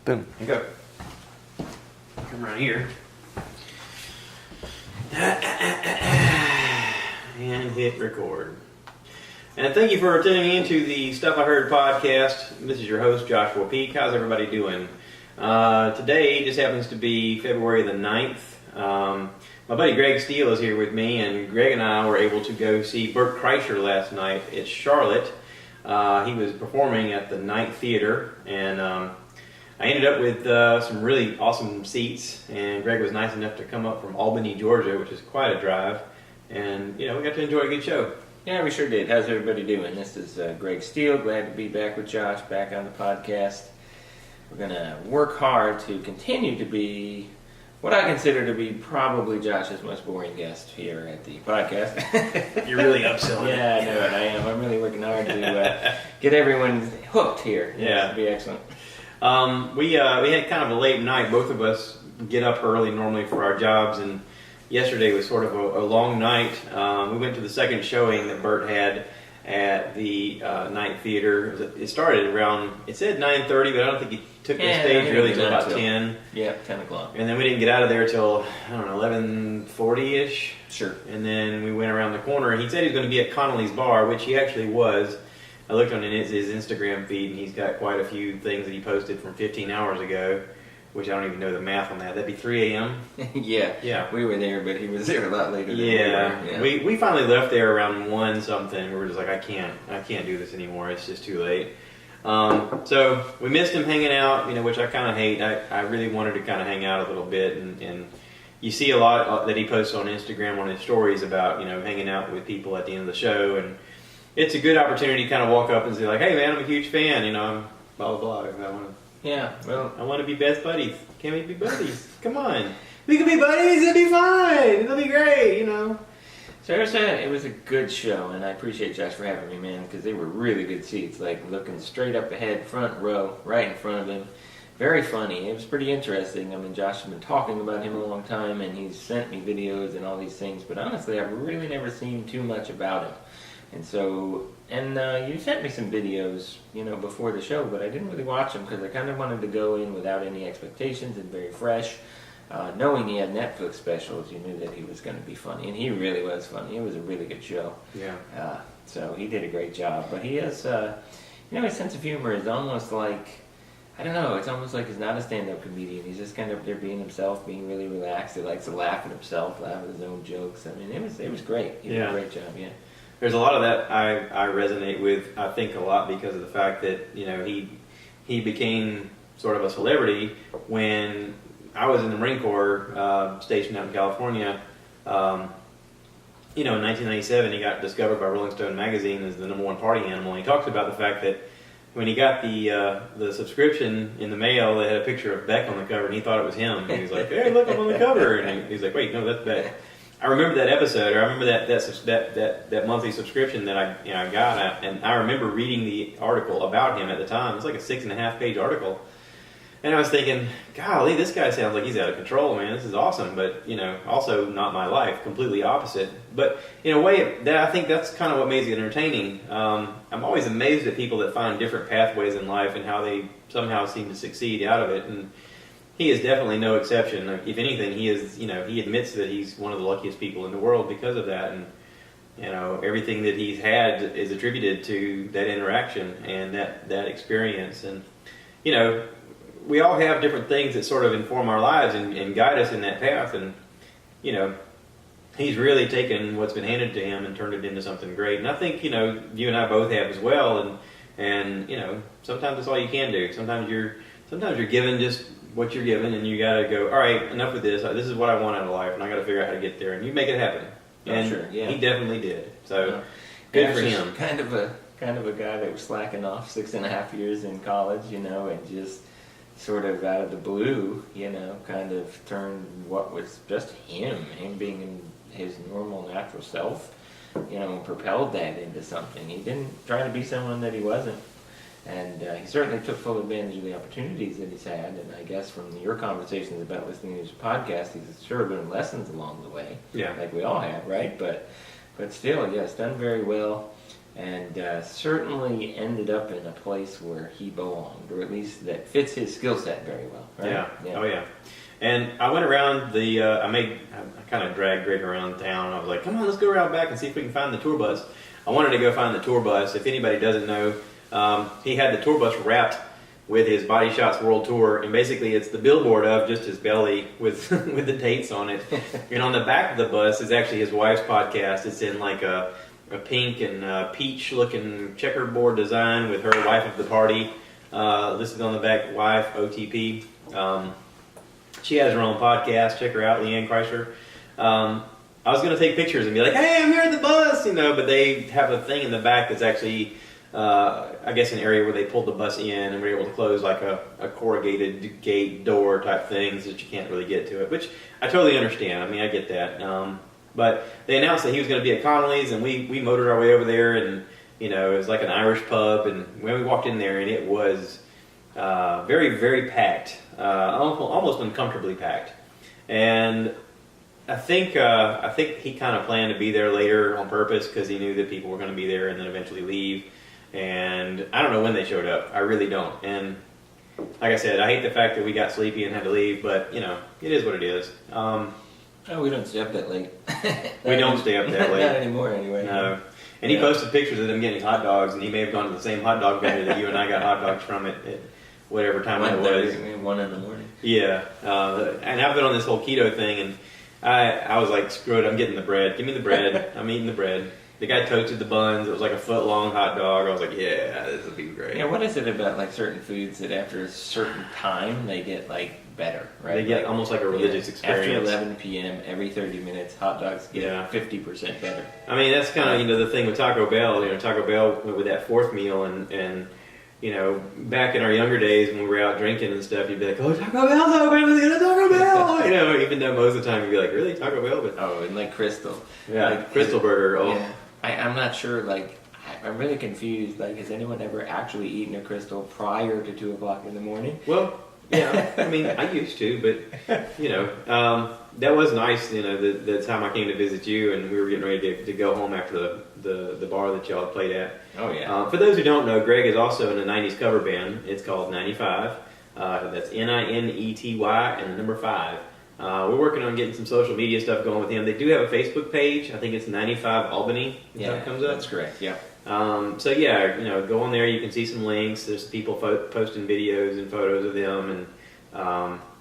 Boom. Here you go. Come around here. And hit record. And thank you for tuning into the Stuff I Heard podcast. This is your host, Joshua Peak. How's everybody doing? Today just happens to be February the 9th. My buddy Greg Steele is here with me, and Greg and I were able to go see Bert Kreischer last night at Charlotte. He was performing at the Night Theater, and I ended up with some really awesome seats, and Greg was nice enough to come up from Albany, Georgia, which is quite a drive, and we got to enjoy a good show. Yeah, we sure did. How's everybody doing? This is Greg Steele. Glad to be back with Josh, back on the podcast. We're going to work hard to continue to be what I consider to be probably Josh's most boring guest here at the podcast. You're really upselling. Yeah, I know it. I am. I'm really working hard to get everyone hooked here. Yeah. It'll be excellent. We had kind of a late night. Both of us get up early normally for our jobs, and yesterday was sort of a long night. We went to the second showing that Bert had at the Night Theater. It started around, it said 9:30, but I don't think he took the stage really till about 10. Yeah, 10 o'clock. And then we didn't get out of there till, 11:40-ish. Sure. And then we went around the corner, and he said he was going to be at Connolly's Bar, which he actually was. I looked on his Instagram feed, and he's got quite a few things that he posted from 15 hours ago, which I don't even know the math on that. That'd be 3 a.m.? Yeah. We were there, but he was there a lot later than we were. Yeah. We finally left there around 1 something. We were just like, I can't do this anymore. It's just too late. So we missed him hanging out, which I kind of hate. I really wanted to kind of hang out a little bit, and you see a lot that he posts on Instagram on his stories about, hanging out with people at the end of the show, and it's a good opportunity to kind of walk up and say like, hey man, I'm a huge fan, I'm blah, blah, blah. I want to be best buddies. Can we be buddies? Come on. We can be buddies, it'll be fine. It'll be great, So it was a good show, and I appreciate Josh for having me, man, because they were really good seats, like looking straight up ahead, front row, right in front of him. Very funny. It was pretty interesting. I mean, Josh has been talking about him a long time, and he's sent me videos and all these things, but honestly, I've really never seen too much about him. And so, you sent me some videos, before the show, but I didn't really watch them because I kind of wanted to go in without any expectations and very fresh. Knowing he had Netflix specials, you knew that he was going to be funny, and he really was funny. It was a really good show. Yeah. So he did a great job, but he has, his sense of humor is almost like, I don't know, it's almost like he's not a stand-up comedian. He's just kind of there being himself, being really relaxed. He likes to laugh at himself, laugh at his own jokes. I mean, it was great. He did a great job, yeah. There's a lot of that I resonate with, I think, a lot because of the fact that, he became sort of a celebrity when I was in the Marine Corps, stationed out in California. In 1997, he got discovered by Rolling Stone magazine as the #1 party animal. And he talks about the fact that when he got the subscription in the mail, they had a picture of Beck on the cover, and he thought it was him. And he was like, hey, look, I'm on the cover. And he's like, wait, no, that's Beck. I remember that episode. I remember that monthly subscription that I got, and I remember reading the article about him at the time. It was like a 6.5-page article, and I was thinking, golly, this guy sounds like he's out of control, man. This is awesome, but also not my life. Completely opposite. But in a way, I think that's kind of what makes it entertaining. I'm always amazed at people that find different pathways in life and how they somehow seem to succeed out of it, and he is definitely no exception. If anything, he is. He admits that he's one of the luckiest people in the world because of that, and everything that he's had is attributed to that interaction and that experience. And we all have different things that sort of inform our lives and guide us in that path. And he's really taken what's been handed to him and turned it into something great. And I think you and I both have as well. And sometimes that's all you can do. Sometimes you're given just what you're given, and you got to go, all right, enough with this. This is what I want out of life, and I got to figure out how to get there. And you make it happen. And sure, yeah. He definitely did. So good for him. Kind of a guy that was slacking off 6.5 years in college, and just sort of out of the blue, kind of turned what was just him being in his normal, natural self, and propelled that into something. He didn't try to be someone that he wasn't. And he certainly took full advantage of the opportunities that he's had. And I guess from your conversations about listening to his podcast, he's sure learned lessons along the way. Yeah. Like we all have, right? But still, yes, done very well. and certainly ended up in a place where he belonged, or at least that fits his skill set very well. Right? Yeah. Oh yeah. And I went around I kind of dragged Greg around town. I was like, come on, let's go around back and see if we can find the tour bus. I wanted to go find the tour bus. If anybody doesn't know, he had the tour bus wrapped with his Body Shots World Tour, and basically it's the billboard of just his belly with with the dates on it. And on the back of the bus is actually his wife's podcast. It's in like a pink and peach looking checkerboard design with her wife of the party listed on the back, wife OTP. She has her own podcast. Check her out, Leanne Kreischer. I was going to take pictures and be like, hey, I'm here at the bus, but they have a thing in the back that's actually, I guess, an area where they pulled the bus in and were able to close like a corrugated gate door type thing so that you can't really get to it, which I totally understand. I mean, I get that. But they announced that he was going to be at Connolly's, and we motored our way over there, and, it was like an Irish pub, and when we walked in there, and it was very, very packed, almost uncomfortably packed. And I think he kind of planned to be there later on purpose because he knew that people were going to be there and then eventually leave. And I don't know when they showed up. I really don't. And like I said, I hate the fact that we got sleepy and had to leave, but it is what it is. Oh, we don't stay up that late. We don't stay up that late. Not anymore, anyway. No. And he posted pictures of them getting hot dogs, and he may have gone to the same hot dog vendor that you and I got hot dogs from at whatever time it was. 1 in the morning. Yeah. And I've been on this whole keto thing, and I was like, screw it, I'm getting the bread. Give me the bread. I'm eating the bread. The guy toasted the buns. It was like a foot-long hot dog. I was like, yeah, this will be great. Yeah, what is it about like certain foods that after a certain time they get like better, right? They get almost like a religious experience. After 11 p.m., every 30 minutes, hot dogs get 50% better. I mean, that's kind of, the thing with Taco Bell. Taco Bell went with that fourth meal, and back in our younger days when we were out drinking and stuff, you'd be like, oh, Taco Bell's open, let's get a Taco Bell! Even though most of the time you'd be like, really, Taco Bell? But, and like Crystal. Yeah, like Crystal Burger. Oh. Yeah. I'm not sure, I'm really confused. Has anyone ever actually eaten a Crystal prior to 2 o'clock in the morning? Well, yeah, I mean, I used to, but, that was nice, the time I came to visit you and we were getting ready to go home after the bar that y'all played at. Oh, yeah. For those who don't know, Greg is also in a 90s cover band. It's called 95. That's Ninety and the number 5. We're working on getting some social media stuff going with him. They do have a Facebook page. I think it's 95 Albany. Yeah, comes up. That's correct. Yeah. So yeah, go on there. You can see some links. There's people posting videos and photos of them, and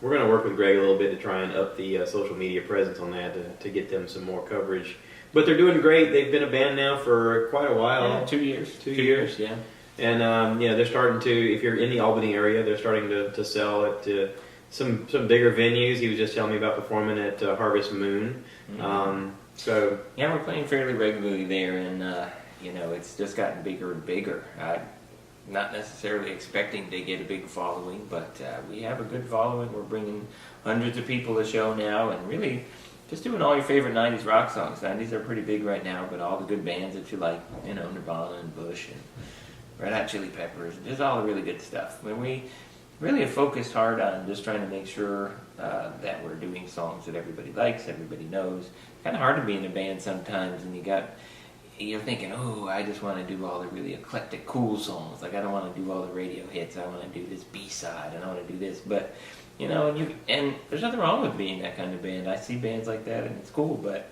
we're going to work with Greg a little bit to try and up the social media presence on that to get them some more coverage. But they're doing great. They've been a band now for quite a while. Yeah, 2 years. 2 years. Yeah. And they're starting to. If you're in the Albany area, they're starting to sell it to some bigger venues. He was just telling me about performing at Harvest Moon. Mm-hmm. So yeah, we're playing fairly regularly there, and it's just gotten bigger and bigger. Not necessarily expecting to get a big following, but we have a good following. We're bringing hundreds of people to the show now, and really just doing all your favorite 90s rock songs. 90s are pretty big right now, but all the good bands that you like, Nirvana and Bush and Red Hot Chili Peppers, just all the really good stuff. When we really have focused hard on just trying to make sure that we're doing songs that everybody likes, everybody knows. Kind of hard to be in a band sometimes, and you're thinking, oh, I just want to do all the really eclectic, cool songs. I don't want to do all the radio hits. I want to do this B-side, and I want to do this. But, and there's nothing wrong with being that kind of band. I see bands like that, and it's cool. But,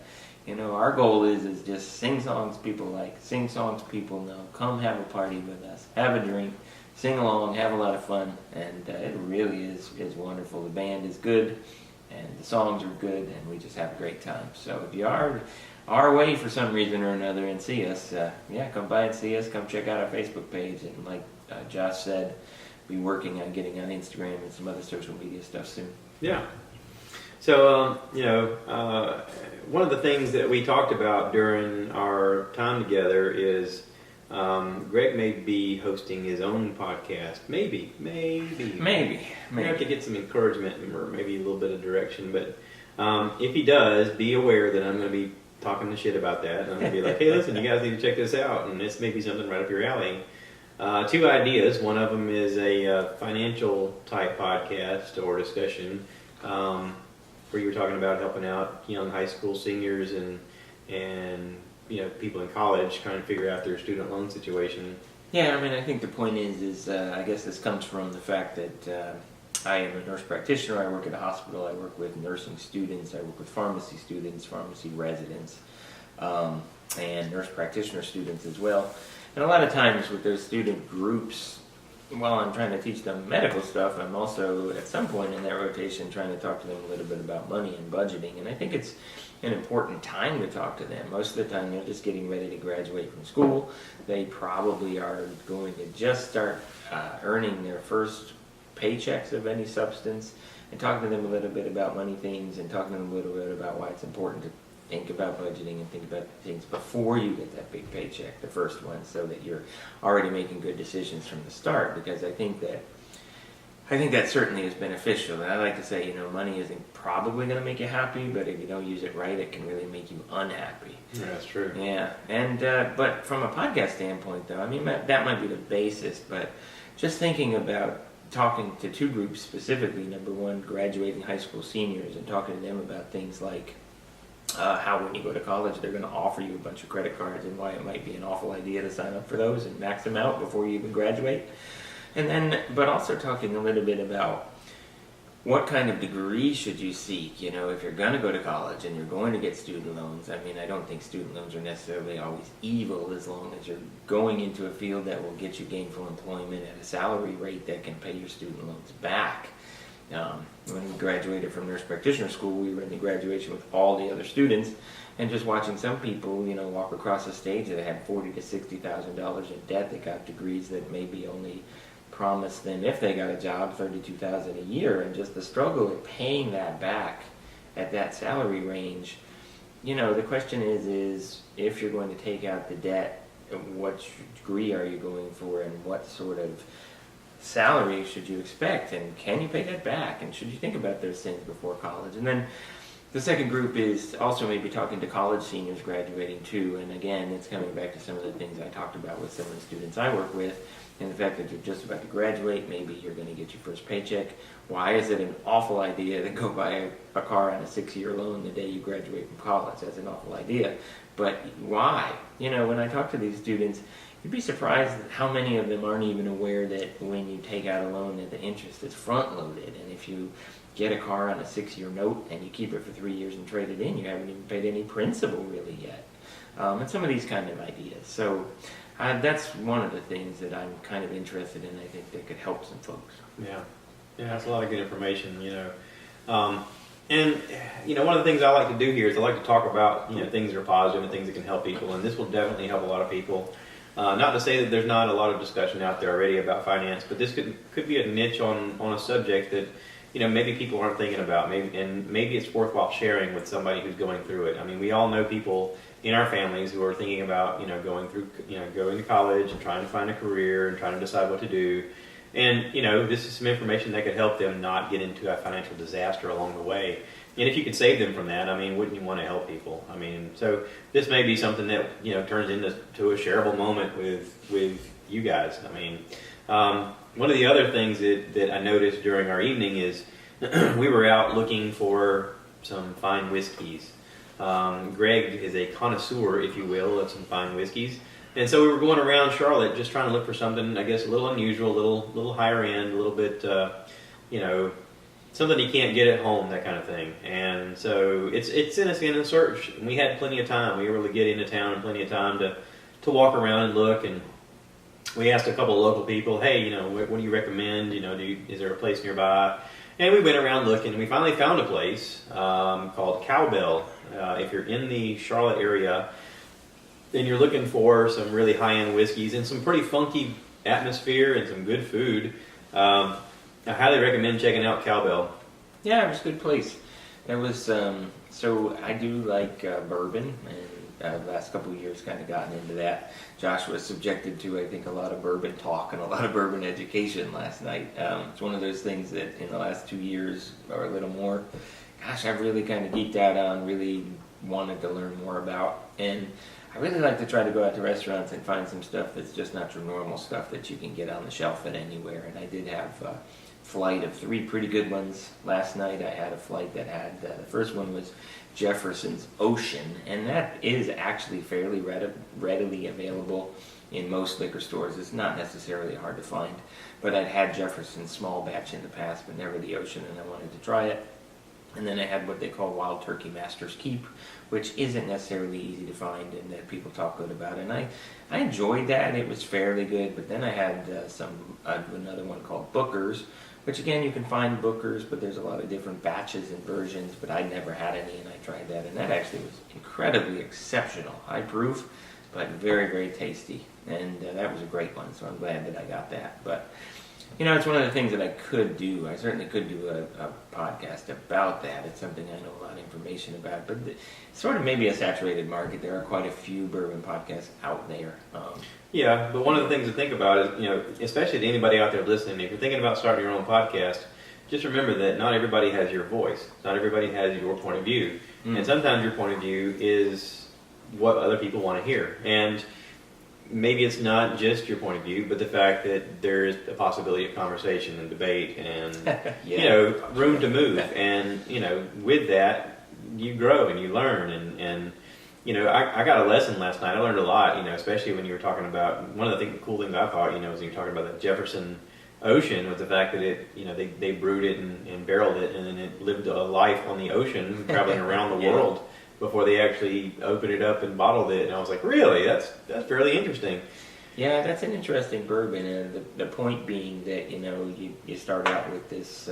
our goal is just sing songs people like, sing songs people know. Come have a party with us. Have a drink. Sing along, have a lot of fun, and it really is wonderful. The band is good, and the songs are good, and we just have a great time. So if you are away for some reason or another and see us, come by and see us. Come check out our Facebook page, and like Josh said, be working on getting on Instagram and some other social media stuff soon. Yeah. So, one of the things that we talked about during our time together is Greg may be hosting his own podcast. Maybe. We have to get some encouragement or maybe a little bit of direction. But if he does, be aware that I'm going to be talking the shit about that. I'm going to be like, hey, listen, you guys need to check this out. And this may be something right up your alley. 2 ideas. One of them is a financial type podcast or discussion where you were talking about helping out young high school seniors and people in college trying to figure out their student loan situation. Yeah, I mean, I think the point is I guess this comes from the fact that I am a nurse practitioner. I work at a hospital. I work with nursing students. I work with pharmacy students, pharmacy residents, and nurse practitioner students as well. And a lot of times with those student groups, while I'm trying to teach them medical stuff, I'm also at some point in that rotation trying to talk to them a little bit about money and budgeting. And I think it's an important time to talk to them. Most of the time they're just getting ready to graduate from school. They probably are going to just start earning their first paychecks of any substance, and talking to them a little bit about money things and talking to them a little bit about why it's important to think about budgeting and think about things before you get that big paycheck, the first one, so that you're already making good decisions from the start. Because I think that certainly is beneficial. And I like to say, money isn't probably going to make you happy, but if you don't use it right, it can really make you unhappy. Yeah, that's true. Yeah, and but from a podcast standpoint, though, I mean, that might be the basis, but just thinking about talking to two groups specifically, number one, graduating high school seniors, and talking to them about things like how when you go to college they're going to offer you a bunch of credit cards and why it might be an awful idea to sign up for those and max them out before you even graduate. And then, but also talking a little bit about what kind of degree should you seek, if you're going to go to college and you're going to get student loans. I mean, I don't think student loans are necessarily always evil as long as you're going into a field that will get you gainful employment at a salary rate that can pay your student loans back. When we graduated from nurse practitioner school, we were in the graduation with all the other students, and just watching some people, walk across the stage that had $40,000 to $60,000 in debt that got degrees that maybe only promised them, if they got a job, $32,000 a year, and just the struggle of paying that back at that salary range. The question is if you're going to take out the debt, what degree are you going for, and what sort of salary should you expect, and can you pay that back, and should you think about those things before college? And then the second group is also maybe talking to college seniors graduating too, and again, it's coming back to some of the things I talked about with some of the students I work with, and the fact that you're just about to graduate, maybe you're going to get your first paycheck. Why is it an awful idea to go buy a car on a 6-year loan the day you graduate from college? That's an awful idea. But why? When I talk to these students, you'd be surprised at how many of them aren't even aware that when you take out a loan that the interest is front-loaded. And if you get a car on a 6-year note and you keep it for 3 years and trade it in, you haven't even paid any principal really yet. And some of these kind of ideas. So that's one of the things that I'm kind of interested in. I think that could help some folks. Yeah, that's a lot of good information, And, one of the things I like to do here is I like to talk about, things that are positive and things that can help people. And this will definitely help a lot of people. Not to say that there's not a lot of discussion out there already about finance, but this could be a niche on a subject that, maybe people aren't thinking about. Maybe it's worthwhile sharing with somebody who's going through it. I mean, we all know people in our families who are thinking about, going to college and trying to find a career and trying to decide what to do. And, this is some information that could help them not get into a financial disaster along the way. And if you could save them from that, wouldn't you want to help people? So this may be something that, turns into a shareable moment with you guys. One of the other things that I noticed during our evening is we were out looking for some fine whiskeys. Greg is a connoisseur, if you will, of some fine whiskeys. And so we were going around Charlotte just trying to look for something, I guess, a little unusual, a little higher end, a little bit, something you can't get at home, that kind of thing. And so it's in a search. And we had plenty of time. We were able to get into town and plenty of time to walk around and look. And we asked a couple of local people, hey, what do you recommend? Is there a place nearby? And we went around looking, and we finally found a place called Cowbell. If you're in the Charlotte area, and you're looking for some really high-end whiskeys and some pretty funky atmosphere and some good food, I highly recommend checking out Cowbell. Yeah, it was a good place. There was so I do like bourbon, and the last couple of years kind of gotten into that. Josh was subjected to, I think, a lot of bourbon talk and a lot of bourbon education last night. It's one of those things that in the last 2 years or a little more, gosh, I've really kind of geeked out on, really wanted to learn more about. And I really like to try to go out to restaurants and find some stuff that's just not your normal stuff that you can get on the shelf at anywhere. And I did have flight of 3 pretty good ones. Last night I had a flight that had, the first one was Jefferson's Ocean, and that is actually fairly readily available in most liquor stores. It's not necessarily hard to find, but I'd had Jefferson's small batch in the past, but never the Ocean, and I wanted to try it. And then I had what they call Wild Turkey Master's Keep, which isn't necessarily easy to find and that people talk good about. And I enjoyed that. It was fairly good. But then I had another one called Booker's, which again, you can find Booker's, but there's a lot of different batches and versions. But I never had any, and I tried that. And that actually was incredibly exceptional. High proof, but very, very tasty. And that was a great one, so I'm glad that I got that. But it's one of the things that I could do. I certainly could do a podcast about that. It's something I know a lot of information about. But it's sort of maybe a saturated market. There are quite a few bourbon podcasts out there. Yeah, but one of the things to think about is, especially to anybody out there listening, if you're thinking about starting your own podcast, just remember that not everybody has your voice. Not everybody has your point of view. And sometimes your point of view is what other people want to hear. And maybe it's not just your point of view, but the fact that there's a possibility of conversation and debate and, room to move. And, with that, you grow and you learn. And I got a lesson last night. I learned a lot, especially when you were talking about, one of the cool things I thought, was when you were talking about the Jefferson Ocean, was the fact that it, they brewed it and barreled it, and then it lived a life on the ocean, traveling around the world, before they actually opened it up and bottled it. And I was like, really? That's fairly interesting. Yeah, that's an interesting bourbon, and the point being that you start out with this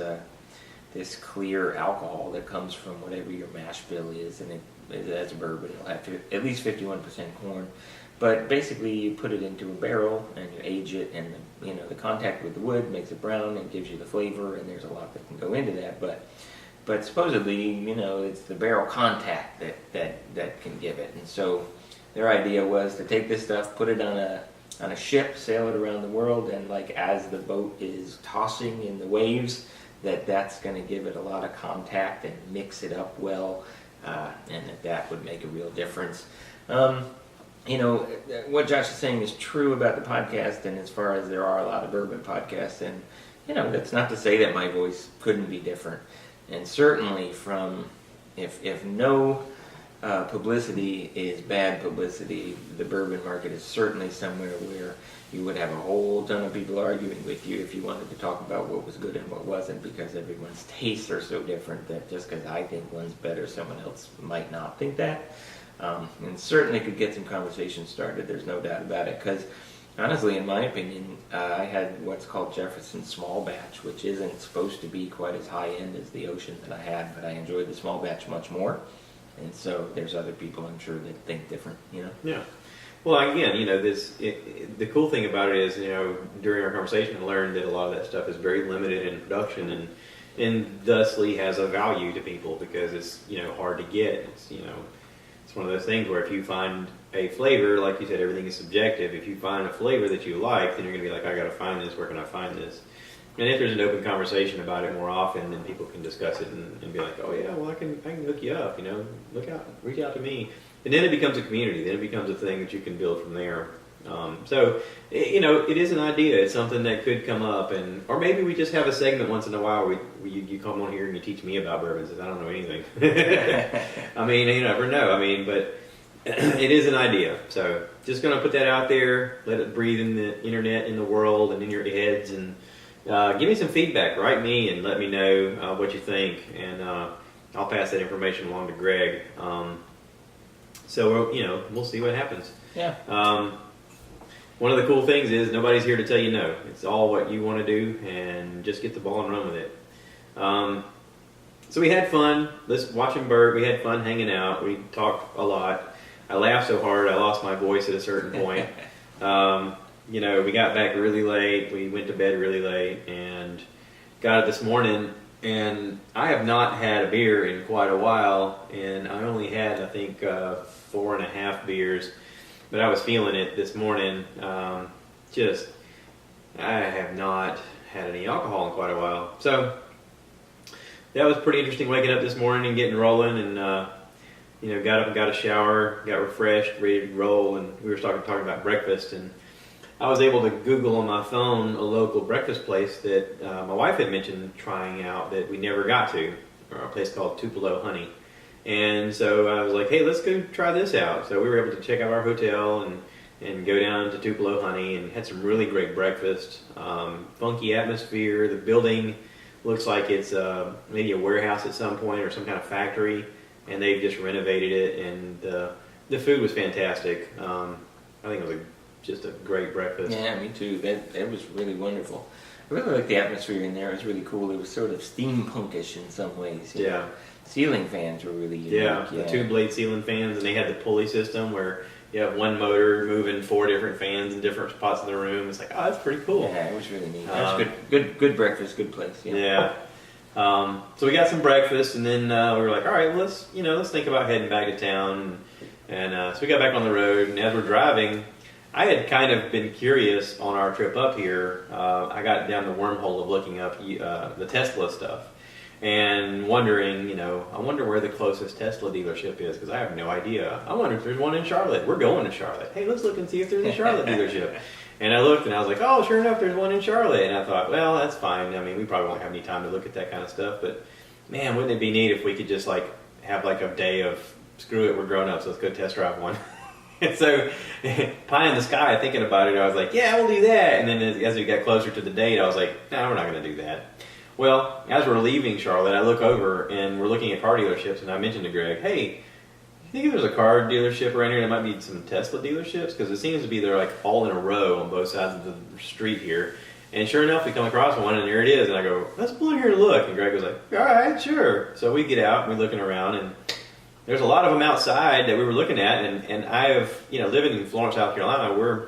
clear alcohol that comes from whatever your mash bill is, and that's a bourbon. It'll have at least 51% corn, but basically you put it into a barrel and you age it, and the contact with the wood makes it brown and gives you the flavor, and there's a lot that can go into that, but supposedly, it's the barrel contact that can give it. And so their idea was to take this stuff, put it on a ship, sail it around the world, and as the boat is tossing in the waves, that's going to give it a lot of contact and mix it up well, and that would make a real difference. What Josh is saying is true about the podcast, and as far as there are a lot of bourbon podcasts, and that's not to say that my voice couldn't be different. And certainly from, if no publicity is bad publicity, the bourbon market is certainly somewhere where you would have a whole ton of people arguing with you if you wanted to talk about what was good and what wasn't, because everyone's tastes are so different that just because I think one's better, someone else might not think that. And certainly could get some conversation started, there's no doubt about it, because honestly, in my opinion, I had what's called Jefferson's small batch, which isn't supposed to be quite as high end as the Ocean that I had, but I enjoyed the small batch much more. And so there's other people, I'm sure, that think different, Yeah. Well, again, the cool thing about it is, during our conversation, I learned that a lot of that stuff is very limited in production and thusly has a value to people because it's, hard to get. It's one of those things where if you find a flavor, like you said, everything is subjective. If you find a flavor that you like, then you're going to be like, I got to find this. Where can I find this? And if there's an open conversation about it more often, then people can discuss it and be like, oh yeah, well I can hook you up. Reach out to me. And then it becomes a community. Then it becomes a thing that you can build from there. It is an idea. It's something that could come up, or maybe we just have a segment once in a while where you come on here and you teach me about bourbons, because I don't know anything. You never know. But it is an idea. So just going to put that out there, let it breathe in the internet, in the world, and in your heads, and give me some feedback. Write me and let me know what you think, and I'll pass that information along to Greg. We'll see what happens. Yeah. One of the cool things is nobody's here to tell you no. It's all what you want to do, and just get the ball and run with it. So we had fun watching Bert. We had fun hanging out. We talked a lot. I laughed so hard I lost my voice at a certain point. We got back really late. We went to bed really late and got up this morning. And I have not had a beer in quite a while, and I only had, I think, 4.5 beers. But I was feeling it this morning. I have not had any alcohol in quite a while. So that was pretty interesting, waking up this morning and getting rolling, and got up and got a shower, got refreshed, ready to roll, and we were talking about breakfast. And I was able to Google on my phone a local breakfast place that my wife had mentioned trying out that we never got to, a place called Tupelo Honey. And so I was like, hey, let's go try this out. So we were able to check out our hotel and go down to Tupelo Honey and had some really great breakfast. Funky atmosphere. The building looks like it's maybe a warehouse at some point or some kind of factory, and they've just renovated it. And the food was fantastic. I think it was just a great breakfast. Yeah, me too. That was really wonderful. I really liked the atmosphere in there. It was really cool. It was sort of steampunkish in some ways. You know? Ceiling fans were really unique. Yeah, the 2-blade ceiling fans, and they had the pulley system where you have one motor moving 4 different fans in different spots of the room. It's like, oh, that's pretty cool. Yeah, it was really neat. That was good breakfast, good place. Yeah. So we got some breakfast, and then we were like, all right, well, let's think about heading back to town. And so we got back on the road, and as we're driving, I had kind of been curious on our trip up here. I got down the wormhole of looking up the Tesla stuff and wondering, I wonder where the closest Tesla dealership is because I have no idea. I wonder if there's one in Charlotte. We're going to Charlotte. Hey, let's look and see if there's a Charlotte dealership. And I looked and I was like, oh, sure enough, there's one in Charlotte. And I thought, well, that's fine. I mean, we probably won't have any time to look at that kind of stuff. But, man, wouldn't it be neat if we could just, have a day of, screw it, we're grown-ups, let's go test drive one. And so, pie in the sky, thinking about it, I was like, yeah, we'll do that. And then as we got closer to the date, I was like, no, we're not going to do that. Well, as we're leaving Charlotte, I look over and we're looking at car dealerships, and I mentioned to Greg, hey, you think if there's a car dealership around here, there might be some Tesla dealerships? Because it seems to be they're all in a row on both sides of the street here. And sure enough, we come across one, and there it is. And I go, let's pull in here and look. And Greg was like, all right, sure. So we get out, and we're looking around, and there's a lot of them outside that we were looking at. And I have, living in Florence, South Carolina, we're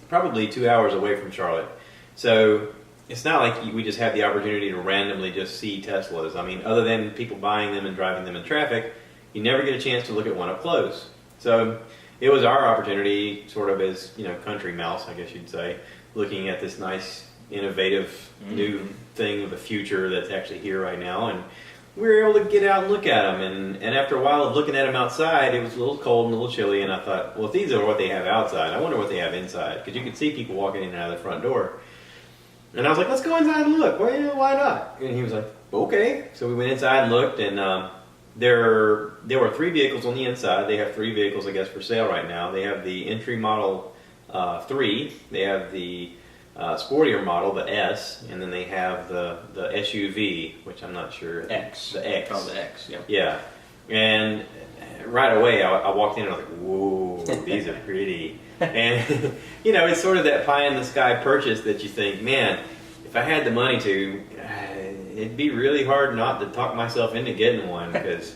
probably 2 hours away from Charlotte. So it's not like we just have the opportunity to randomly just see Teslas. I mean, other than people buying them and driving them in traffic, you never get a chance to look at one up close. So it was our opportunity, sort of as, country mouse, I guess you'd say, looking at this nice, innovative, new thing of the future that's actually here right now. And we were able to get out and look at them. And after a while of looking at them outside, it was a little cold and a little chilly. And I thought, well, if these are what they have outside, I wonder what they have inside. Because you could see people walking in and out of the front door. And I was like, let's go inside and look. Well, why not? And he was like, okay. So we went inside and looked, and there were 3 vehicles on the inside. They have 3 vehicles, I guess, for sale right now. They have the entry model 3. They have the sportier model, the S, and then they have the SUV, which I'm not sure. X. The X. Called the X, yeah. Yeah. And right away, I walked in and I was like, whoa, these are pretty. And, it's sort of that pie-in-the-sky purchase that you think, man, if I had the money to, it'd be really hard not to talk myself into getting one because,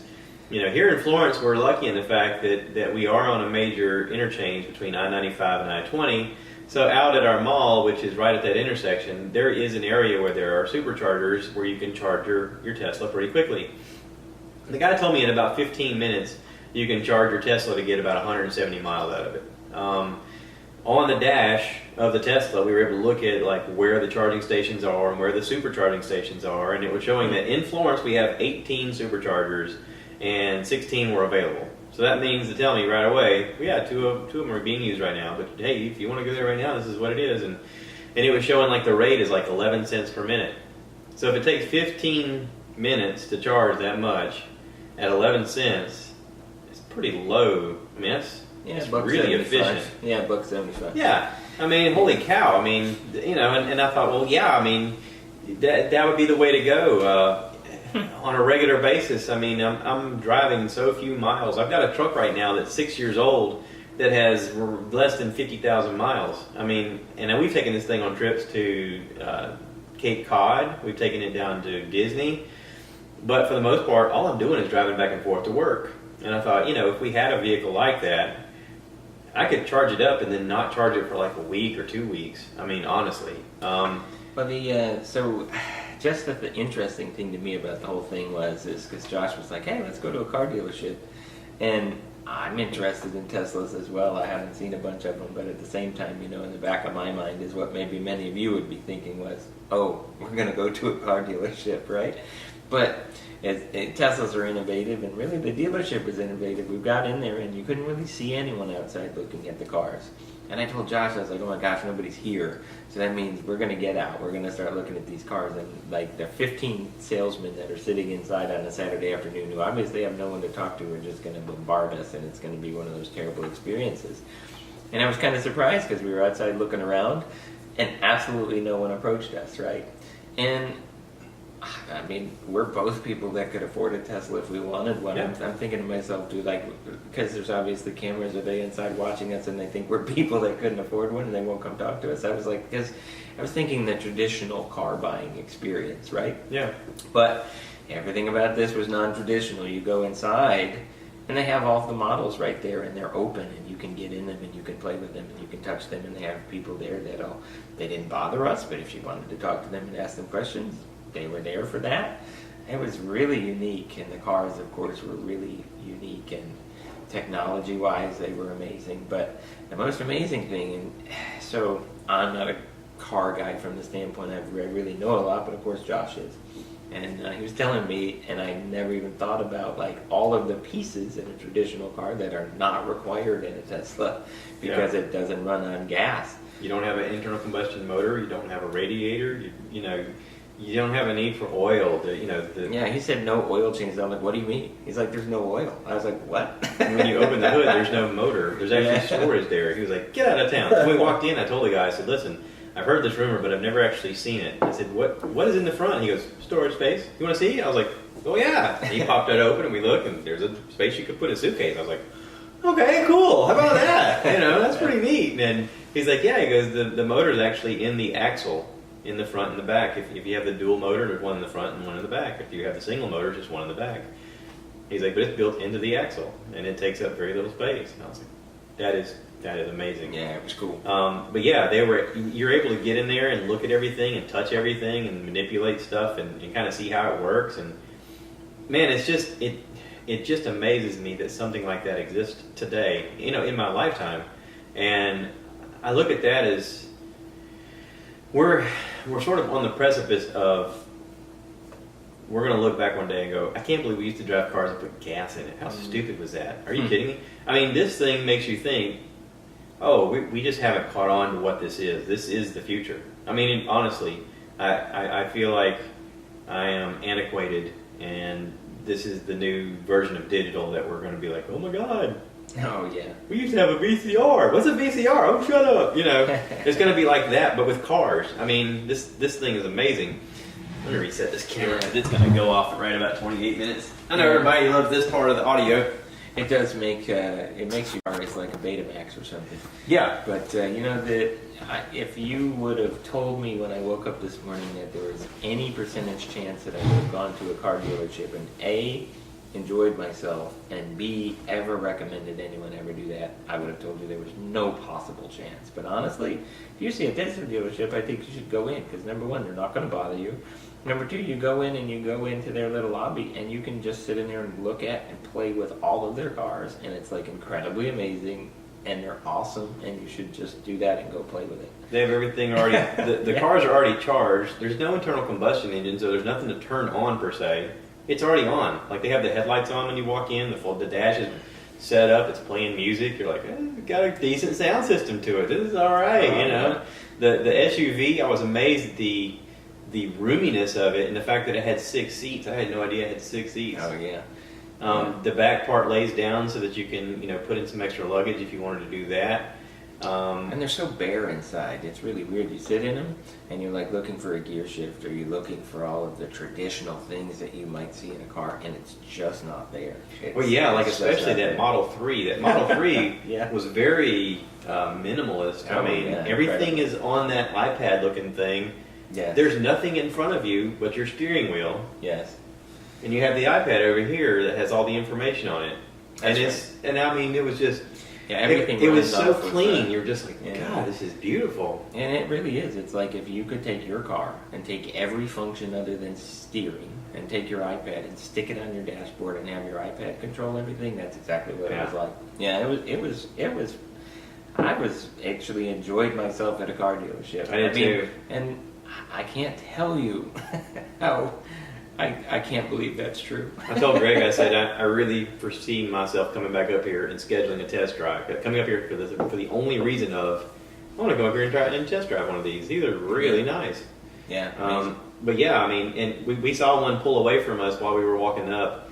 here in Florence, we're lucky in the fact that we are on a major interchange between I-95 and I-20. So out at our mall, which is right at that intersection, there is an area where there are superchargers where you can charge your Tesla pretty quickly. The guy told me in about 15 minutes you can charge your Tesla to get about 170 miles out of it. On the dash of the Tesla, we were able to look at where the charging stations are and where the supercharging stations are, and it was showing that in Florence we have 18 superchargers and 16 were available. So that means to tell me right away, yeah, two of them are being used right now. But hey, if you want to go there right now, this is what it is. And it was showing the rate is 11 cents per minute. So if it takes 15 minutes to charge that much at 11 cents, it's pretty low. I mean, it's really efficient. Yeah, $1.75. Yeah, I mean, holy cow. I mean, and I thought, well, yeah, I mean, that would be the way to go. On a regular basis, I mean, I'm driving so few miles. I've got a truck right now that's 6 years old that has less than 50,000 miles. I mean, and we've taken this thing on trips to Cape Cod. We've taken it down to Disney. But for the most part, all I'm doing is driving back and forth to work. And I thought, if we had a vehicle like that, I could charge it up and then not charge it for a week or 2 weeks. I mean, honestly. Just that the interesting thing to me about the whole thing was because Josh was like, hey, let's go to a car dealership. And I'm interested in Teslas as well. I haven't seen a bunch of them, but at the same time, in the back of my mind is what maybe many of you would be thinking was, oh, we're going to go to a car dealership, right? But Teslas are innovative, and really the dealership was innovative. We got in there, and you couldn't really see anyone outside looking at the cars. And I told Josh, I was like, oh my gosh, nobody's here. So that means we're going to get out. We're going to start looking at these cars. And like the 15 salesmen that are sitting inside on a Saturday afternoon who obviously have no one to talk to are just going to bombard us, and it's going to be one of those terrible experiences. And I was kind of surprised because we were outside looking around and absolutely no one approached us, right? And I mean, we're both people that could afford a Tesla if we wanted one. Yeah. I'm thinking to myself, dude, like, because there's obviously cameras, are they inside watching us and they think we're people that couldn't afford one and they won't come talk to us? I was like, because I was thinking the traditional car buying experience, right? Yeah. But everything about this was non-traditional. You go inside and they have all of the models right there and they're open and you can get in them and you can play with them and you can touch them, and they have people there they didn't bother us, but if you wanted to talk to them and ask them questions, they were there for that. It was really unique, and the cars, of course, were really unique, and technology-wise, they were amazing. But the most amazing thing, and so I'm not a car guy from the standpoint I really know a lot, but of course Josh is. And he was telling me, and I never even thought about like all of the pieces in a traditional car that are not required in a Tesla because it doesn't run on gas. You don't have an internal combustion motor. You don't have a radiator. You don't have a need for oil. Yeah, he said no oil changes. I'm like, what do you mean? He's like, there's no oil. I was like, what? When you open the hood, there's no motor. There's actually storage there. He was like, get out of town. So we walked in. I told the guy, I said, listen, I've heard this rumor, but I've never actually seen it. I said, what is in the front? And he goes, storage space. You want to see? I was like, oh yeah. And he popped it open, and we looked, and there's a space you could put a suitcase. I was like, okay, cool. How about that? That's pretty neat. And he's like, yeah. He goes, the motor is actually in the axle. In the front and the back. If you have the dual motor, there's one in the front and one in the back. If you have the single motor, there's just one in the back. He's like, but it's built into the axle, and it takes up very little space. And I was like, that is amazing. Yeah, it was cool. But yeah, you're able to get in there and look at everything and touch everything and manipulate stuff and kind of see how it works. And man, it just amazes me that something like that exists today, in my lifetime. And I look at that as we're sort of on the precipice of, we're going to look back one day and go, I can't believe we used to drive cars and put gas in it. How stupid was that? Are you kidding me? I mean, this thing makes you think, oh, we just haven't caught on to what this is. This is the future. I mean, honestly, I feel like I am antiquated, and this is the new version of digital that we're going to be like, oh my God. Oh, yeah. We used to have a VCR. What's a VCR? Oh, shut up. It's going to be like that, but with cars. I mean, this thing is amazing. Let me reset this camera. It's going to go off at right about 28 minutes. I know everybody loves this part of the audio. It does make, it makes you it's like a Betamax or something. Yeah. But, if you would have told me when I woke up this morning that there was any percentage chance that I would have gone to a car dealership and A, enjoyed myself, and B, ever recommended anyone ever do that, I would have told you there was no possible chance. But honestly, if you see a Tesla dealership, I think you should go in, because number one, they're not going to bother you. Number two, you go in and you go into their little lobby and you can just sit in there and look at and play with all of their cars, and it's like incredibly amazing, and they're awesome, and you should just do that and go play with it. They have everything already, the cars are already charged. There's no internal combustion engine, so there's nothing to turn on per se. It's already on. Like, they have the headlights on when you walk in. The dash is set up. It's playing music. You're like, it's got a decent sound system to it. This is all right, The SUV, I was amazed at the roominess of it and the fact that it had 6 seats. I had no idea it had 6 seats. Oh, yeah. The back part lays down so that you can, put in some extra luggage if you wanted to do that. And they're so bare inside. It's really weird. You sit in them and you're like looking for a gear shift, or you're looking for all of the traditional things that you might see in a car, and it's just not there. Well, yeah, like especially that Model 3. That Model 3 yeah. was very minimalist. Oh, I mean, everything is on that iPad-looking thing. Yes. There's nothing in front of you but your steering wheel. Yes. And you have the iPad over here that has all the information on it. And I mean, it was just... Yeah, everything. It was so clean. You're just like, yeah. God, this is beautiful. And it really is. It's like if you could take your car and take every function other than steering and take your iPad and stick it on your dashboard and have your iPad control everything. That's exactly what it was like. Yeah, it was. I was actually enjoyed myself at a car dealership. I did too. And I can't tell you how I can't believe that's true. I told Greg, I said, I really foresee myself coming back up here and scheduling a test drive. Coming up here for the only reason of, I want to go up here and try and test drive one of these. These are really nice. Yeah. But yeah, I mean, and we saw one pull away from us while we were walking up,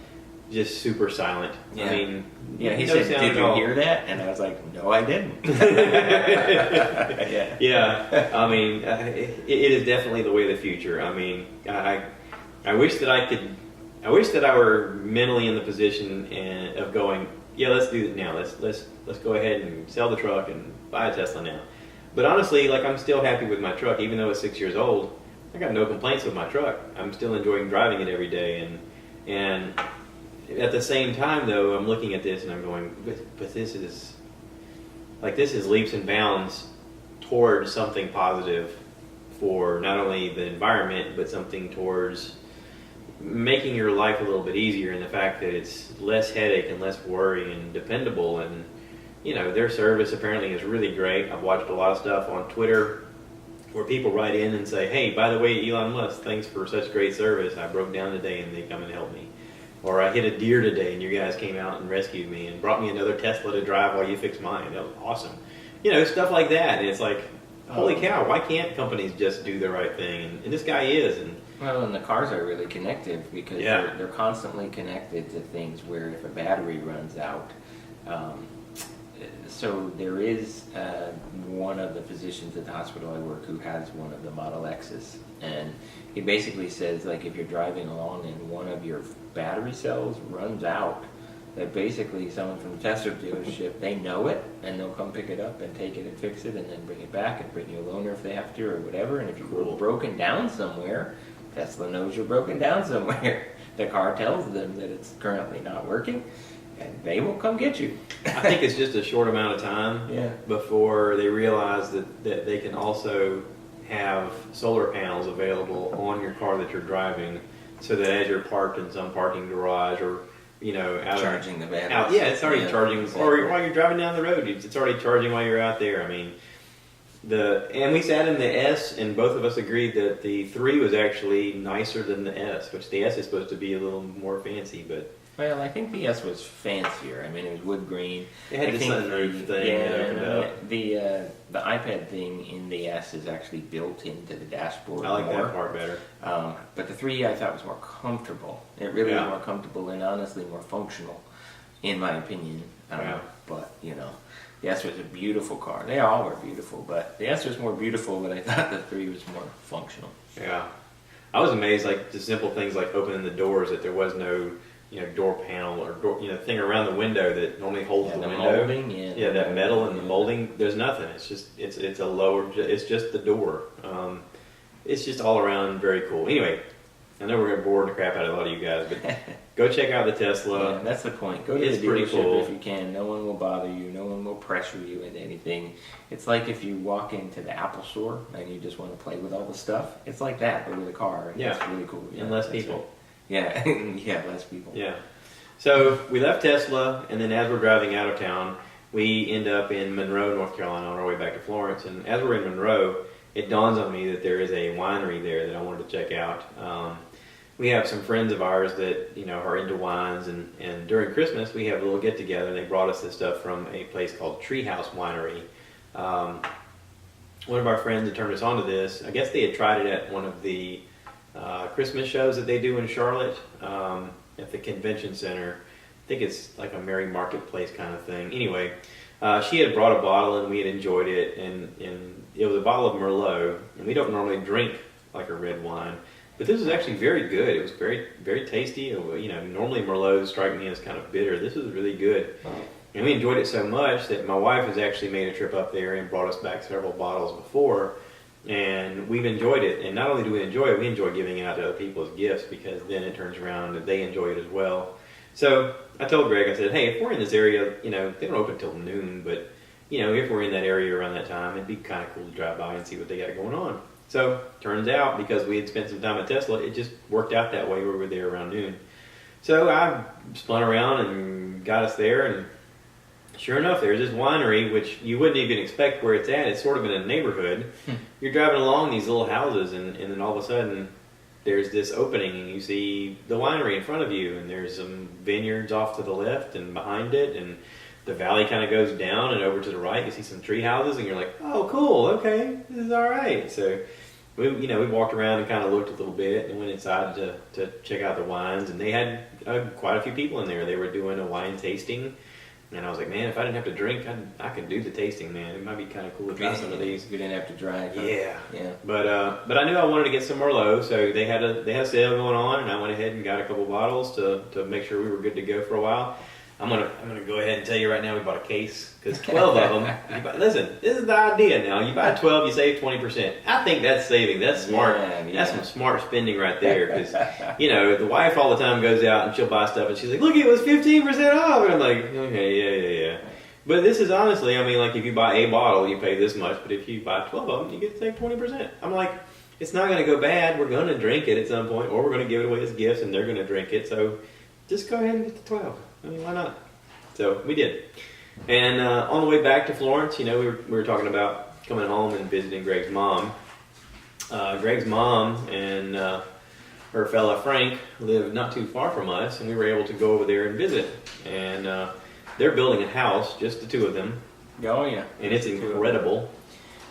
just super silent. Yeah. I mean, Yeah, he no said, sound "Did at you all." hear that?" And I was like, "No, I didn't." Yeah. Yeah, I mean, it is definitely the way of the future. I mean, I wish that I could. I wish that I were mentally in the position of going, yeah, let's do it now. Let's go ahead and sell the truck and buy a Tesla now. But honestly, like, I'm still happy with my truck, even though it's 6 years old. I got no complaints with my truck. I'm still enjoying driving it every day, and at the same time, though, I'm looking at this and I'm going, but this is leaps and bounds towards something positive for not only the environment, but something towards making your life a little bit easier in the fact that it's less headache and less worry and dependable. And, you know, their service apparently is really great. I've watched a lot of stuff on Twitter where people write in and say, hey, by the way, Elon Musk, thanks for such great service. I broke down today and they come and help me. Or I hit a deer today and you guys came out and rescued me and brought me another Tesla to drive while you fixed mine. That was awesome. You know, stuff like that. And it's like, holy cow, why can't companies just do the right thing? And this guy is. And Well, and the cars are really connected because they're constantly connected to things where if a battery runs out. So there is one of the physicians at the hospital I work who has one of the Model X's. And he basically says, like, if you're driving along and one of your battery cells runs out, that basically someone from the Tesla dealership, they know it, and they'll come pick it up and take it and fix it and then bring it back and bring you a loaner if they have to or whatever. And if you're broken down somewhere, Tesla knows you're broken down somewhere. The car tells them that it's currently not working, and they will come get you. I think it's just a short amount of time before they realize that they can also have solar panels available on your car that you're driving, so that as you're parked in some parking garage or, you know, Charging the batteries. it's already charging. Exactly. Or while you're driving down the road, it's already charging while you're out there. I mean, and we sat in the S, and both of us agreed that the 3 was actually nicer than the S, which the S is supposed to be a little more fancy, but. Well, I think the S was fancier. I mean, it was wood green. It had the sunroof thing that opened up. The iPad thing in the S is actually built into the dashboard. I like more. that part better. But the 3 I thought was more comfortable. It really was more comfortable and honestly more functional, in my opinion. But, you know, the S was a beautiful car. They all were beautiful, but the S was more beautiful, but I thought the 3 was more functional. Yeah. I was amazed, like, the simple things like opening the doors, that there was no, you know, door panel or door, you know, thing around the window that normally holds the window. Molding, that metal and the molding. There's nothing. It's just it's a lower. It's just the door. It's just all around very cool. Anyway, I know we're gonna bore the crap out of a lot of you guys, but go check out the Tesla. Yeah, that's the point. Go to It's the pretty dealership cool. if you can. No one will bother you. No one will pressure you into anything. It's like if you walk into the Apple store and you just want to play with all the stuff. It's like that, but with a car. And Yeah. It's really cool. Yeah, And less that's people. right. Yeah, yeah, less people. Yeah. So we left Tesla, and then as we're driving out of town, we end up in Monroe, North Carolina, on our way back to Florence. And as we're in Monroe, it dawns on me that there is a winery there that I wanted to check out. We have some friends of ours that, you know, are into wines, and during Christmas we have a little get together, and they brought us this stuff from a place called Treehouse Winery. One of our friends had turned us on to this. I guess they had tried it at one of the Christmas shows that they do in Charlotte at the convention center. I think it's like a Merry Marketplace kind of thing. Anyway, she had brought a bottle, and we had enjoyed it, and it was a bottle of Merlot, and we don't normally drink like a red wine. But this was actually very good. It was very, very tasty. You know, normally Merlots strike me as kind of bitter. This was really good. And we enjoyed it so much that my wife has actually made a trip up there and brought us back several bottles before. And we've enjoyed it. And not only do we enjoy it, we enjoy giving it out to other people as gifts, because then it turns around and they enjoy it as well. So I told Greg, I said, hey, if we're in this area, you know, they don't open till noon, but, you know, if we're in that area around that time, it'd be kind of cool to drive by and see what they got going on. So, turns out, because we had spent some time at Tesla, it just worked out that way. We were there around noon. So, I spun around and got us there, and sure enough, there's this winery, which you wouldn't even expect where it's at. It's sort of in a neighborhood. You're driving along these little houses, and then all of a sudden, there's this opening and you see the winery in front of you, and there's some vineyards off to the left and behind it, and the valley kind of goes down, and over to the right you see some tree houses, and you're like, oh, cool, okay, this is all right. So we walked around and kind of looked a little bit and went inside to check out the wines, and they had quite a few people in there. They were doing a wine tasting. And I was like, man, if I didn't have to drink, I could do the tasting, man. It might be kind of cool to try some of these. You didn't have to drive. Huh? Yeah. But I knew I wanted to get some Merlot, so they had a sale going on, and I went ahead and got a couple bottles to make sure we were good to go for a while. I'm gonna go ahead and tell you right now, we bought a case because 12 of them. Listen, this is the idea now. You buy 12, you save 20%. I think that's saving. That's smart. Yeah. That's some smart spending right there. Because the wife all the time goes out and she'll buy stuff and she's like, "Look, it was 15% off." And I'm like, "Okay, yeah." But this is honestly, I mean, like if you buy a bottle, you pay this much. But if you buy 12 of them, you get to save 20%. I'm like, it's not gonna go bad. We're gonna drink it at some point, or we're gonna give it away as gifts, and they're gonna drink it. So just go ahead and get the 12. I mean, why not? So we did. And on the way back to Florence, we were talking about coming home and visiting Greg's mom. Greg's mom and her fella Frank live not too far from us, and we were able to go over there and visit. And they're building a house, just the two of them. Oh, yeah. And it's incredible.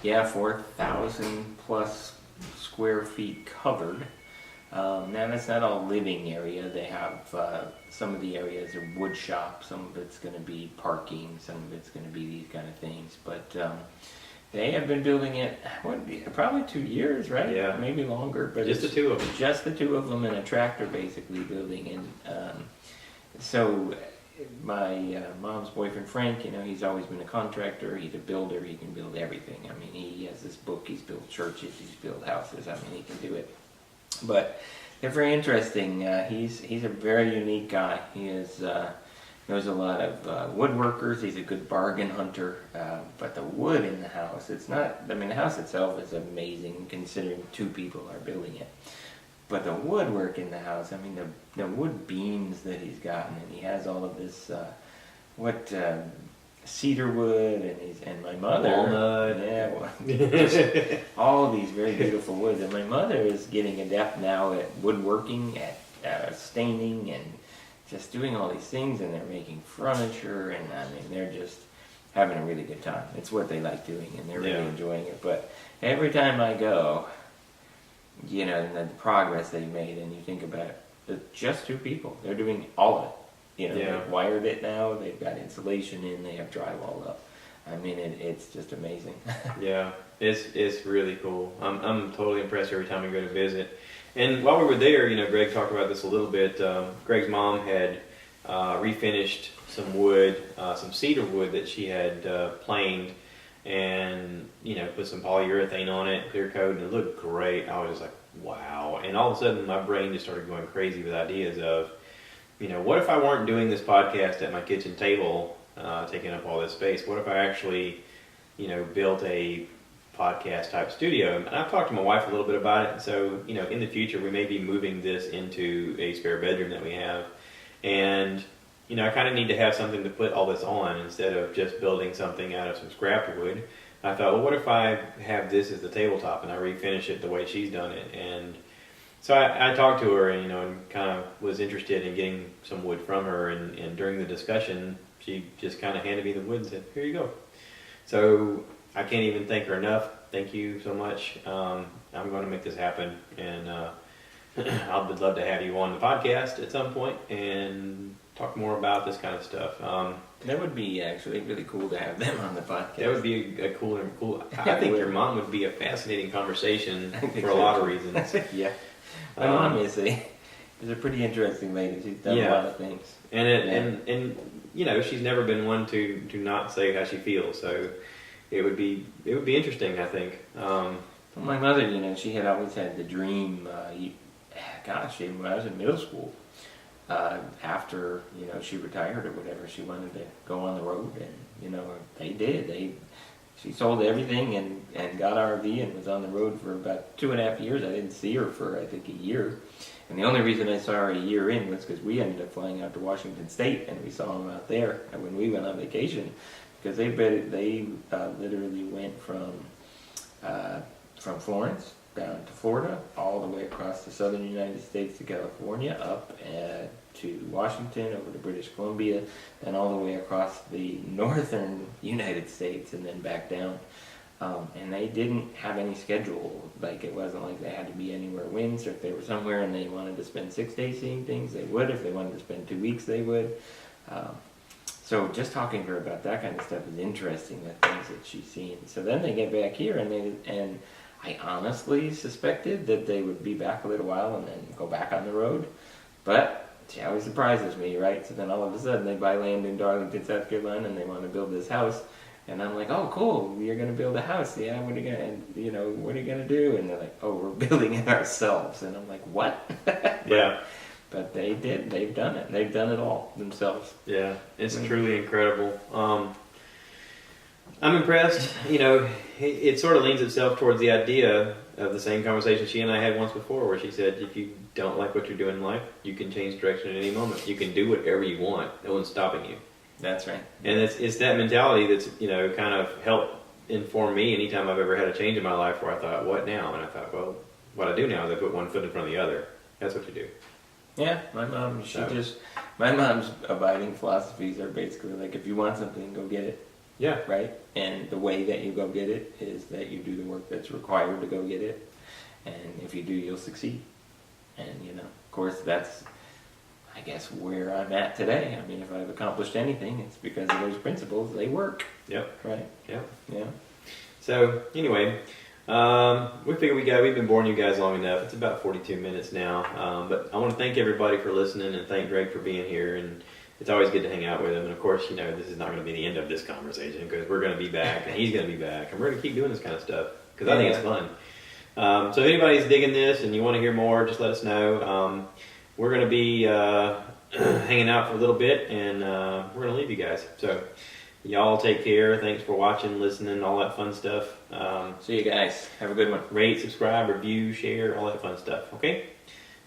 Yeah, 4,000 plus square feet covered. Now that's not all living area. They have some of the areas are wood shop, some of it's going to be parking, some of it's going to be these kind of things. But they have been building it, probably 2 years, right? Yeah. Maybe longer. But just the two of them. Just the two of them and a tractor basically building. And so my mom's boyfriend Frank, he's always been a contractor. He's a builder. He can build everything. I mean, he has this book. He's built churches. He's built houses. I mean, he can do it. But they're very interesting. He's a very unique guy. He knows a lot of woodworkers. He's a good bargain hunter. But the wood in the house, it's not. I mean, the house itself is amazing considering two people are building it. But the woodwork in the house, I mean, the wood beams that he's gotten, and he has all of this cedar wood, and my mother, walnut, all of these very beautiful woods. And my mother is getting adept now at woodworking, at staining, and just doing all these things. And they're making furniture, and I mean, they're just having a really good time. It's what they like doing, and they're really enjoying it. But every time I go, and the progress they made, and you think about it, just two people. They're doing all of it. They've wired it now. They've got insulation in. They have drywall up. I mean, it's just amazing. Yeah, it's really cool. I'm totally impressed every time we go to visit. And while we were there, Greg talked about this a little bit. Greg's mom had refinished some wood, some cedar wood that she had planed, and put some polyurethane on it, clear coat, and it looked great. I was just like, wow. And all of a sudden, my brain just started going crazy with ideas of, what if I weren't doing this podcast at my kitchen table, taking up all this space? What if I actually, built a podcast type studio? And I've talked to my wife a little bit about it. So, in the future, we may be moving this into a spare bedroom that we have. And, I kind of need to have something to put all this on instead of just building something out of some scrap wood. I thought, well, what if I have this as the tabletop and I refinish it the way she's done it? And so I talked to her and kind of was interested in getting some wood from her, and during the discussion she just kind of handed me the wood and said, "Here you go." So I can't even thank her enough. Thank you so much. I'm going to make this happen, and I would love to have you on the podcast at some point and talk more about this kind of stuff. That would be actually really cool to have them on the podcast. That would be a cool. I think your mom would be a fascinating conversation for a lot of reasons. Yeah. My mom is a pretty interesting lady. She's done a lot of things. And she's never been one to not say how she feels. So it would be interesting, I think. Well, my mother, she had always had the dream. When I was in middle school, after she retired or whatever, she wanted to go on the road, and they did. She sold everything and got RV and was on the road for about 2.5 years. I didn't see her for, I think, a year. And the only reason I saw her a year in was because we ended up flying out to Washington State, and we saw them out there when we went on vacation. Because they literally went from Florence down to Florida, all the way across the southern United States to California, up to Washington, over to British Columbia, and all the way across the northern United States, and then back down. And they didn't have any schedule. Like, it wasn't like they had to be anywhere wins, or if they were somewhere and they wanted to spend 6 days seeing things, they would. If they wanted to spend 2 weeks, they would. So just talking to her about that kind of stuff is interesting, the things that she's seen. So then they get back here, and I honestly suspected that they would be back a little while and then go back on the road. But she always surprises me, right? So then all of a sudden they buy land in Darlington, South Carolina, and they want to build this house. And I'm like, oh, cool, you're going to build a house. Yeah, what are you going to do? And they're like, oh, we're building it ourselves. And I'm like, what? Yeah. But they did. They've done it. They've done it all themselves. Yeah, it's truly incredible. I'm impressed. You know, it sort of leans itself towards the idea of the same conversation she and I had once before, where she said, if you don't like what you're doing in life, you can change direction at any moment. You can do whatever you want. No one's stopping you. That's right. And it's that mentality that's, you know, kind of helped inform me anytime I've ever had a change in my life where I thought, what now? And I thought, well, what I do now is I put one foot in front of the other. That's what you do. Yeah, my mom, my mom's abiding philosophies are basically like, if you want something, go get it. Yeah. Right? And the way that you go get it is that you do the work that's required to go get it. And if you do, you'll succeed. And, you know, of course, that's, I guess, where I'm at today. I mean, if I've accomplished anything, it's because of those principles. They work. Yep. Right? Yep. Yeah. So, anyway, we figure we've been boring you guys long enough. It's about 42 minutes now. But I want to thank everybody for listening and thank Greg for being here. And it's always good to hang out with him. And of course, you know, this is not going to be the end of this conversation, because we're going to be back and he's going to be back. And we're going to keep doing this kind of stuff because I think it's fun. So if anybody's digging this and you want to hear more, just let us know. We're going to be hanging out for a little bit, and we're going to leave you guys. So y'all take care. Thanks for watching, listening, all that fun stuff. See you guys. Have a good one. Rate, subscribe, review, share, all that fun stuff. Okay?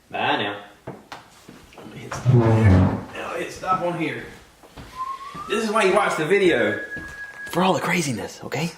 Bye now. Let me hit stop on here. Now hit stop on here. This is why you watch the video. For all the craziness, okay?